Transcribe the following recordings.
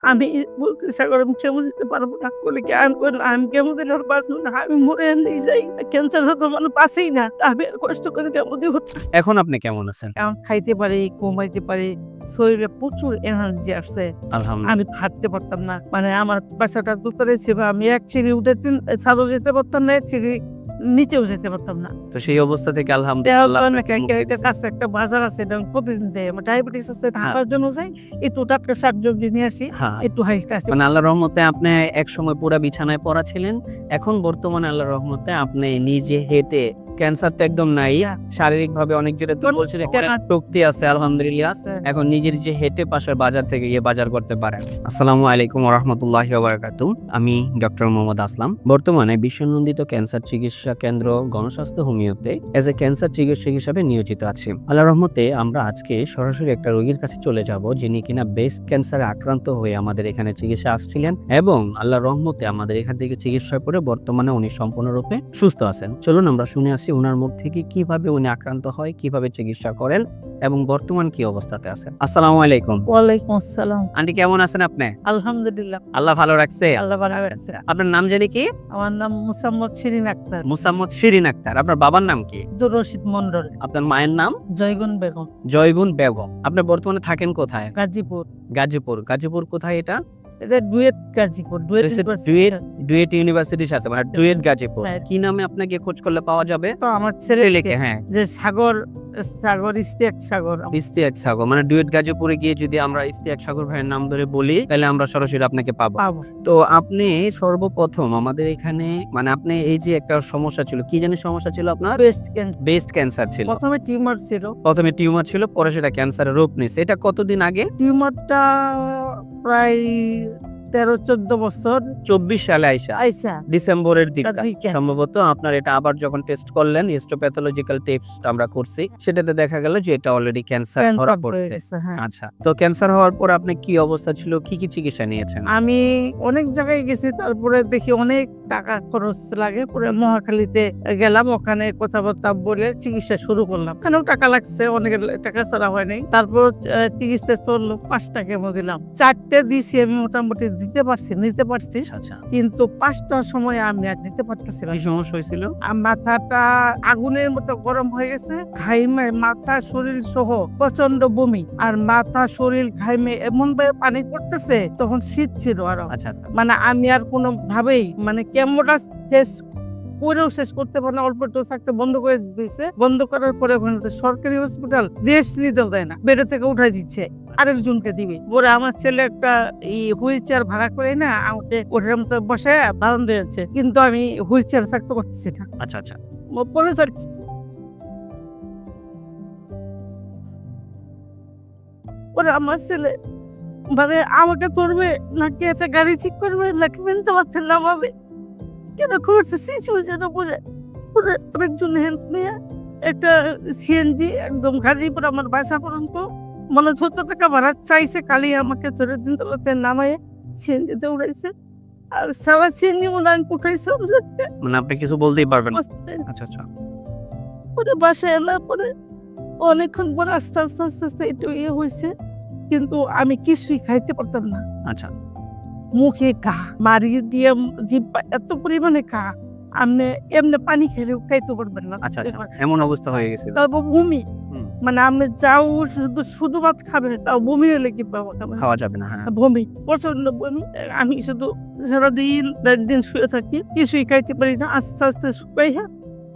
আমি বলতে সাগর আমি কেমো দিতে পারবো না বলে কি আমি বললাম আমি কেমো দিলে ওর বাঁচবো না আমি মরে নিয়ে যাই ক্যান্সার হতো মানে বাঁচেই না আমি আর কষ্ট করে কেমো দিব এখন আপনি কেমন আছেন? এখন খাইতে পারি ঘুমাইতে পারি শরীরে প্রচুর এনার্জি আসছে আলহামদুলিল্লাহ। আমি হাঁটতে পারতাম না মানে আমার বাসাটা দুতরে ছিল আমি এক সিঁড়ি উঠে ছাদও যেতে পারতাম না এক সিঁড়ি নিচেও যেতে পারতাম না তো সেই অবস্থা থেকে দেওয়া আলহামদুলিল্লাহ তো আপনাকে মুক্তি দিয়েছে। কাছে একটা বাজার আছে এবং প্রতিদিন দেয় আমার ডায়াবেটিস আছে ঢাকার জন্য যাই একটু টাটকা শাকসবজি নিয়ে আসি হ্যাঁ, একটু হাসতে আসি মানে আল্লাহর রহমতে আপনি একসময় পুরা বিছানায় পড়া ছিলেন। এখন বর্তমানে আল্লাহর রহমতে আপনি নিজে হেঁটে ক্যান্সার তো একদম নাই। শারীরিকভাবে অনেক যেটা কোন- বলছিলেন কোন- শক্তি আছে আলহামদুলিল্লাহ। আছে। এখন নিজের যে হেঁটে পাশের বাজার থেকে গিয়ে বাজার করতে পারেন। আসসালামু আলাইকুম ওয়া রাহমাতুল্লাহি ওয়া বারাকাতুহু। আমি ডক্টর মোহাম্মদ আসলাম। বর্তমানে বিশ্বনন্দিত ক্যান্সার চিকিৎসা কেন্দ্র গণস্বাস্থ্য হোমিওতে এজ এ ক্যান্সার চিকিৎসক হিসেবে নিয়োজিত আছি। আল্লাহর রহমতে আমরা আজকে সরাসরি একটা রোগীর কাছে চলে যাব যিনি কিনা ব্রেস্ট ক্যান্সারে আক্রান্ত হয়ে আমাদের এখানে চিকিৎসা আসছিলেন এবং আল্লাহর রহমতে আমাদের এখান থেকে চিকিৎসা করে বর্তমানে উনি সম্পূর্ণরূপে সুস্থ আছেন। চলুন আমরা শুনে আসি ওনার মুখ থেকে কিভাবে উনি আক্রান্ত হয়, কিভাবে চিকিৎসা করেন এবং বর্তমান কি অবস্থাতে আছেন। আসসালামু আলাইকুম। ওয়ালাইকুম আসসালাম আন্টি কেমন আছেন আপনি? আলহামদুলিল্লাহ আল্লাহ ভালো রাখছে। আল্লাহ ভালো আছে আপনার নাম জানি কি? আমার নাম মুসাম্মদ শিরিন আক্তার মুসাম্মদ শিরিন আক্তার। আপনার বাবার নাম কি? আব্দুর রশিদ মন্ডল আপনার মায়ের নাম? জয়গুন বেগম জয়গুন বেগম। আপনি বর্তমানে থাকেন কোথায়? গাজীপুর গাজীপুর। গাজীপুর কোথায় এটা? এটা ডুয়েট গাজীপুর ডুয়েট ইউনিভার্সিটির সাথে মানে ডুয়েট গাজীপুর। হ্যাঁ। কি নামে আপনাকে খোঁজ করলে পাওয়া যাবে? তো আমার ছেলে লিখে হ্যাঁ যে সাগর সাগর ইস্তিয়াক সাগর ইস্তিয়াক সাগর মানে ডুয়েট গাজীপুরে গিয়ে যদি আমরা ইস্তিয়াক সাগর ভাইয়ের নাম ধরে বলি তাহলে আমরা সরাসরি আপনাকে পাবো। পাবো তো আপনি সর্বপ্রথম আমাদের এখানে মানে আপনি এই যে একটা সমস্যা ছিল, কি জানি সমস্যা ছিল আপনার? ব্রেস্ট ক্যান্সার ছিল। প্রথমে টিউমার ছিল প্রথমে টিউমার ছিল, পরে সেটা ক্যান্সারের রূপ নিয়েছে। এটা কতদিন আগে? টিউমারটা প্রায় 13-14 বছর 24 সালে আইসা ডিসেম্বরের দিকে দিকে। সম্ভবত আপনার এটা আবার যখন টেস্ট করলেন হিস্টোপ্যাথোলজিক্যাল টেস্ট আমরা করছি, সেটাতে দেখা গেল যে এটা অলরেডি ক্যান্সার ধরা পড়েছে। হ্যাঁ। আচ্ছা, তো ক্যান্সার হওয়ার পর আপনি কি অবস্থা ছিল, কি কি চিকিৎসা নিয়েছেন? আমি অনেক জায়গায় গেছি তারপরে দেখি অনেক টাকা খরচ লাগে পরে মহাখালীতে গেলাম ওখানে কথাবার্তা বলে চিকিৎসা শুরু করলাম ওখানেও টাকা লাগছে অনেক টাকা ছাড়া হয় নাই তারপর চিকিৎসা চললো 5টা কেমো দিলাম 4টে দিছি আমি মোটামুটি নিতে পারছি আচ্ছা, কিন্তু 5টার সময় আমি আর নিতে পারতেছিলাম কি সমস্যা হয়েছিল? মাথাটা আগুনের মতো গরম হয়ে গেছে ঘাইমে মাথা শরীর সহ প্রচন্ড বমি আর মাথা শরীর ঘাইমে এমন ভাবে পানি পড়তেছে তখন শীত ছিল আরো আচ্ছা, মানে আমি আর কোনো ভাবেই মানে কেমোটা শেষ করতে পারে না অল্প একটু থাকতে বন্ধ করে দিয়েছে বন্ধ করার পরে ওখানে সরকারি হসপিটাল রেস্ট নিতেও দেয় না বেডে থেকে উঠাই দিচ্ছে আরেকজনকে দিবে পরে আমার ছেলে একটা হুইল চেয়ার ভাড়া করে না আমাকে ওটার মতো বসে বারণ দিয়েছে কিন্তু আমি হুইল চেয়ার থাকতে পারতেছি না আচ্ছা, আচ্ছা, পরে থাকছি পরে আমার ছেলে মানে আমাকে ধরবে নাকি একটা গাড়ি ঠিক করবে নাকি মেনতে পারছেন না ভাবে কেন করছে সিচুয়েশন বলে পরে আরেকজন হেল্প নিয়ে একটা সিএনজি একদম গাজীপুর আমার বাসা পর্যন্ত মানে 70 টাকা ভাড়া চাইছে কালি আমাকে চলে দিন তলাতে নামায় সিএনজিতে উড়াইছে আর সারা সিএনজি মনে আমি কোথাইছে মানে আপনি কিছু বলতেই পারবেন না। আচ্ছা, আচ্ছা, পরে বাসায় এলার পরে অনেকক্ষণ পরে আস্তে আস্তে আস্তে আস্তে একটু হয়েছে কিন্তু আমি কিছুই খাইতে পারতাম না আচ্ছা, মুখে ঘা মারিয়ে দিয়ে জিব্বা এত পরিমাণে ঘা আপনি এমনি পানি খেলেও খাইতে পারবেন না আচ্ছা, আচ্ছা, এমন অবস্থা হয়ে গেছিল। তারপর বমি হুম। মানে আপনি যাও শুধু ভাত খাবেন তাও বমি হলে কি পাবো খাওয়া যাবে না। হ্যাঁ, বমি প্রচন্ড বমি আমি শুধু সারাদিন দিন শুয়ে থাকি কিছুই খাইতে পারি না আস্তে আস্তে শুকাইয়া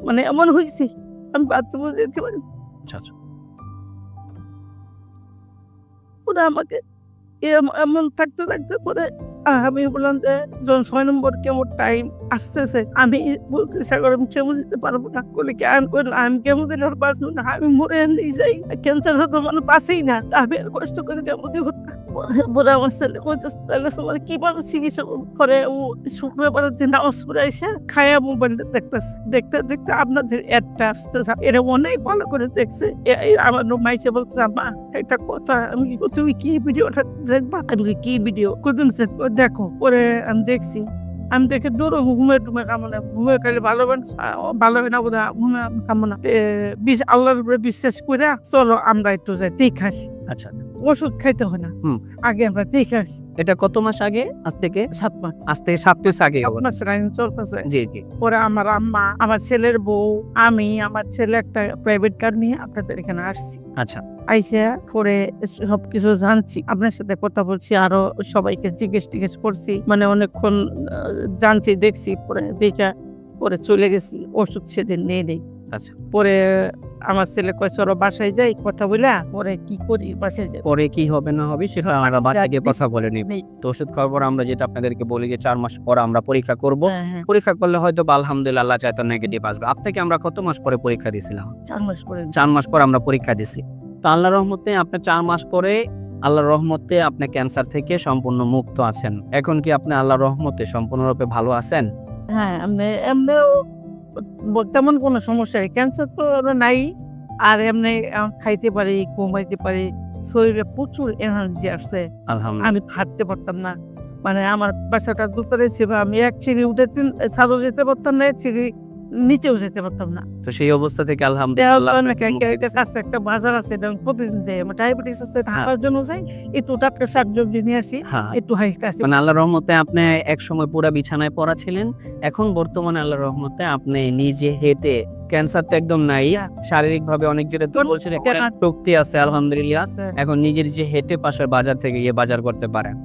মানে এমন হয়েছে আমি বাথরুমে যেতে পারি না। আচ্ছা, আচ্ছা, ওরা আমাকে এমন থাকতে থাকতে পরে আমি বললাম যে যখন 6 নম্বর কেমন টাইম আসতেছে আমি বলতে সাগর আমি কেমো দিতে পারবো না বলে কি আমি বললাম আমি কেমো দিলে ওর বাঁচবো না আমি মরে নিয়ে যাই ক্যান্সার হতো মানে বাঁচেই না আমি আর কষ্ট করে কেমো দিব না বলে আমার ছেলে বলছে তাহলে তোমার কিভাবে চিকিৎসা করে ও শুক্রবার দিন নামাজ পড়ে এসে খায়া মোবাইলটা দেখতেছে দেখতে দেখতে আপনাদের অ্যাডটা আসতেছে এটা অনেক ভালো করে দেখছে আমার মাইসে বলছে মা একটা কথা আমি তুমি কি ভিডিওটা দেখবা আমি কি ভিডিও কোন দেখো পরে আমি দেখছি আমি দেখে দৌড়ো ঘুমে কামনা ঘুমে খাইলে ভালো হয় না বোধ ঘুমে কামনা আল্লাহর উপরে বিশ্বাস করে চলো আমরা একটু যাই ঠিক আসি আচ্ছা, ওষুধ খাইতে হয় না। হুম। আগে আমরা দেখে আসি। এটা কত মাস আগে? আজ থেকে 7 মাস। আজ থেকে 7 মাস আগে হবে। আপনার লাইন চলতেছে। জি, জি। পরে আমার আম্মা, আমার ছেলের বউ, আমি, আমার ছেলে একটা প্রাইভেট কার নিয়ে আপনাদের এখানে আসছি। আচ্ছা, আইসা পরে সবকিছু জানছি, আপনার সাথে কথা বলছি, আরো সবাইকে জিজ্ঞেস করছি, মানে অনেকক্ষণ জানছি, দেখছি, পরে দেখা পরে চলে গেছি। ওষুধ সেদিন নেই। আচ্ছা। পরে আমার ছেলে কয় চলো বাসায় যাই, কথা বইলা পরে কি করি বাসায় যাই। পরে কি হবে না হবে সেটা আমরা বাসায় গিয়ে কথা বলে নিব। নেই। তো ওষুধ খাওয়ার পর আমরা যেটা আপনাদেরকে বলি যে 4 মাস পর আমরা পরীক্ষা করব। হ্যাঁ, পরীক্ষা করলে হয়তো বা আলহামদুলিল্লাহ আল্লাহ চাইতো নেগেটিভ আসবে। আপ থেকে আমরা কত মাস পরে পরীক্ষা দিয়েছিলাম? 4 মাস পরে 4 মাস পর আমরা পরীক্ষা দিছি। তো আল্লাহর রহমতে আপনি 4 মাস পরে আল্লাহর রহমতে আপনি ক্যান্সার থেকে সম্পূর্ণ মুক্ত আছেন। এখন কি আপনি আল্লাহর রহমতে সম্পূর্ণরূপে ভালো আছেন? হ্যাঁ, এমনিও তেমন কোনো সমস্যা নেই। ক্যান্সার তো নাই। আর এমনি খাইতে পারি, ঘুমাইতে পারি। শরীরে প্রচুর এনার্জি আসছে। আলহামদুলিল্লাহ। আমি হাঁটতে পারতাম না। মানে আমার বাসাটা দোতলায় ছিল। আমি এক সিঁড়ি উঠে ছাদেও যেতে পারতাম না, এক সিঁড়ি নিচেও যেতে পারতাম না। তো সেই অবস্থা থেকে দেওয়া আলহামদুলিল্লাহ তো আপনাকে মুক্তি দিয়েছে। কাছে একটা বাজার আছে, এটা আমি প্রতিদিন যাই। আমার ডায়াবেটিস আছে, ঢাকার জন্য যাই। একটু টাটকা শাকসবজি নিয়ে আসি, হ্যাঁ। একটু হাইস্টা আসি। মানে আল্লাহর রহমতে আপনি একসময় পুরা বিছানায় পড়া ছিলেন। এখন বর্তমানে আল্লাহর রহমতে আপনি নিজে হেঁটে ক্যান্সার তো একদম নাই। শারীরিকভাবে অনেক যেটা দুর্বল ছিলেন, শক্তি আছে আলহামদুলিল্লাহ। এখন নিজের যে হেঁটে পাশের বাজার থেকে গিয়ে বাজার করতে পারেন।